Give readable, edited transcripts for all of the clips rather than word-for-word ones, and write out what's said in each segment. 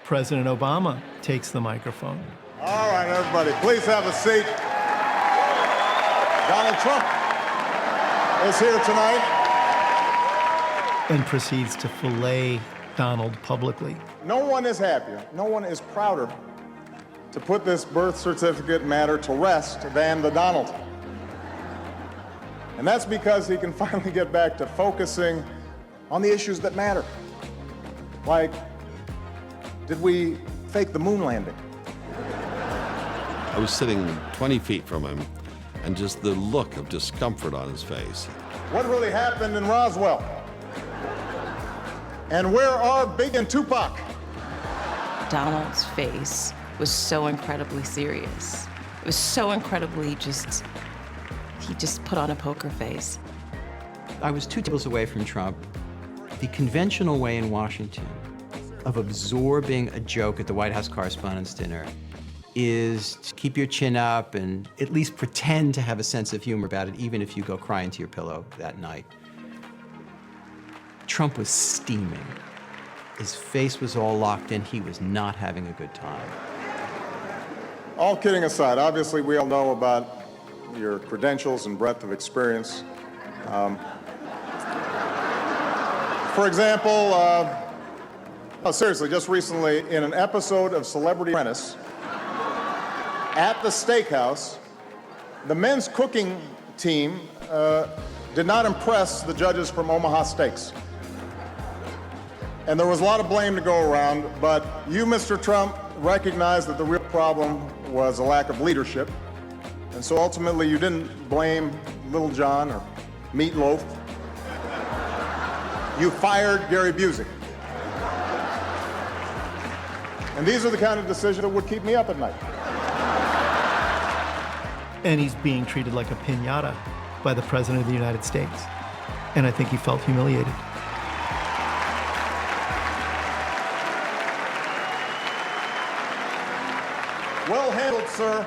President Obama takes the microphone. All right, everybody, please have a seat. Donald Trump is here tonight. And proceeds to fillet Donald publicly. No one is happier, no one is prouder to put this birth certificate matter to rest than the Donald. And that's because he can finally get back to focusing on the issues that matter. Like, did we fake the moon landing? I was sitting 20 feet from him, and just the look of discomfort on his face. What really happened in Roswell? And where are Big and Tupac? Donald's face was so incredibly serious. It was so incredibly he just put on a poker face. I was 2 tables away from Trump. The conventional way in Washington of absorbing a joke at the White House Correspondents' Dinner is to keep your chin up and at least pretend to have a sense of humor about it, even if you go cry into your pillow that night. Trump was steaming. His face was all locked in. He was not having a good time. All kidding aside, obviously we all know about your credentials and breadth of experience. For example, seriously, just recently in an episode of Celebrity Apprentice, at the steakhouse, the men's cooking team did not impress the judges from Omaha Steaks. And there was a lot of blame to go around, but you, Mr. Trump, recognized that the real problem was a lack of leadership. And so ultimately you didn't blame Little John or Meatloaf. You fired Gary Busey. And these are the kind of decisions that would keep me up at night. And he's being treated like a piñata by the President of the United States. And I think he felt humiliated. Well handled, sir.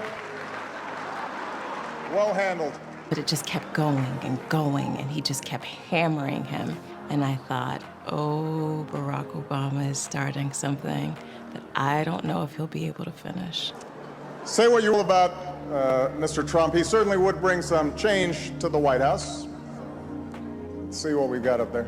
Well handled. But it just kept going, and he just kept hammering him. And I thought, oh, Barack Obama is starting something that I don't know if he'll be able to finish. Say what you will about Mr. Trump. He certainly would bring some change to the White House. Let's see what we got up there.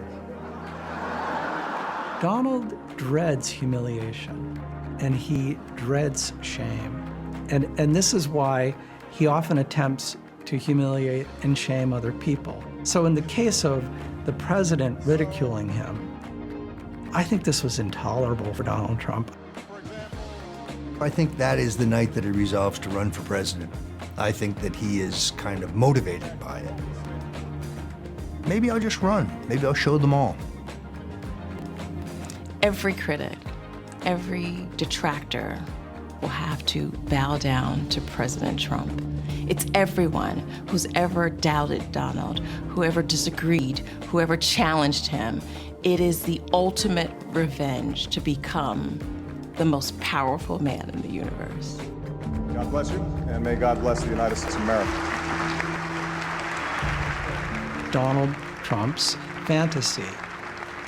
Donald dreads humiliation, and he dreads shame. And this is why he often attempts to humiliate and shame other people. So in the case of the president ridiculing him, I think this was intolerable for Donald Trump. I think that is the night that he resolves to run for president. I think that he is kind of motivated by it. Maybe I'll just run. Maybe I'll show them all. Every critic, every detractor will have to bow down to President Trump. It's everyone who's ever doubted Donald, whoever disagreed, whoever challenged him. It is the ultimate revenge to become the most powerful man in the universe. God bless you, and may God bless the United States of America. Donald Trump's fantasy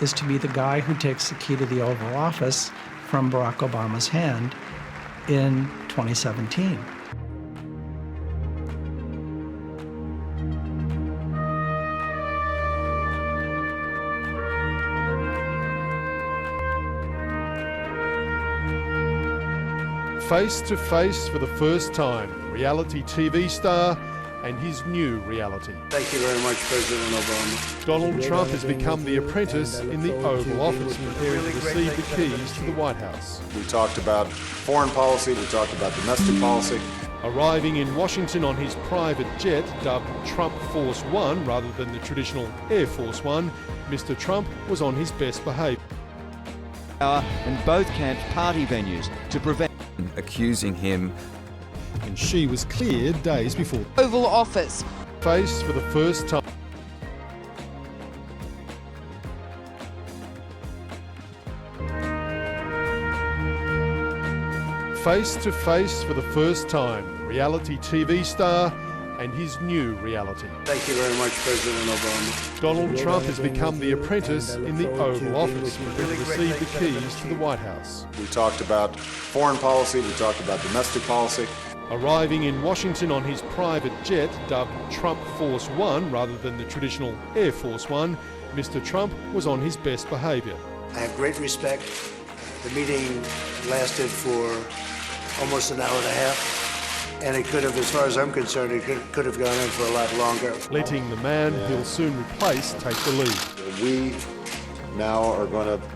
is to be the guy who takes the key to the Oval Office from Barack Obama's hand in 2017. Face to face for the first time, reality TV star and his new reality. Thank you very much, President Obama. Donald Trump has become the apprentice in the Oval Office, preparing to receive the keys to the White House. We talked about foreign policy, we talked about domestic policy. Arriving in Washington on his private jet, dubbed Trump Force One rather than the traditional Air Force One, Mr. Trump was on his best behaviour. In both camps' party venues to prevent accusing him. And she was cleared days before Oval Office. Face for the first time. Face to face for the first time, reality TV star and his new reality. Thank you very much, President Obama. Donald Trump has become the apprentice in the Oval Office, prepared to receive the keys to the White House. We talked about foreign policy, we talked about domestic policy. Arriving in Washington on his private jet, dubbed Trump Force One rather than the traditional Air Force One, Mr. Trump was on his best behaviour. I have great respect. The meeting lasted for almost an hour and a half, and it could have, as far as I'm concerned, it could have gone on for a lot longer. Letting the man he'll soon replace take the lead. We now are going to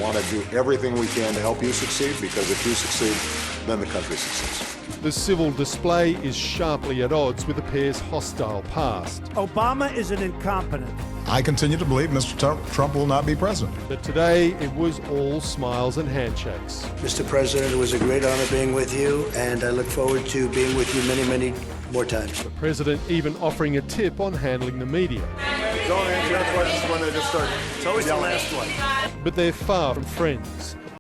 want to do everything we can to help you succeed, because if you succeed, then the country succeeds. The civil display is sharply at odds with the pair's hostile past. Obama is an incompetent. I continue to believe Mr. Trump will not be president. But today it was all smiles and handshakes. Mr. President, it was a great honor being with you, and I look forward to being with you many, many more times. The president even offering a tip on handling the media. Don't answer your questions when they just start. It's always the last one. But they're far from friends.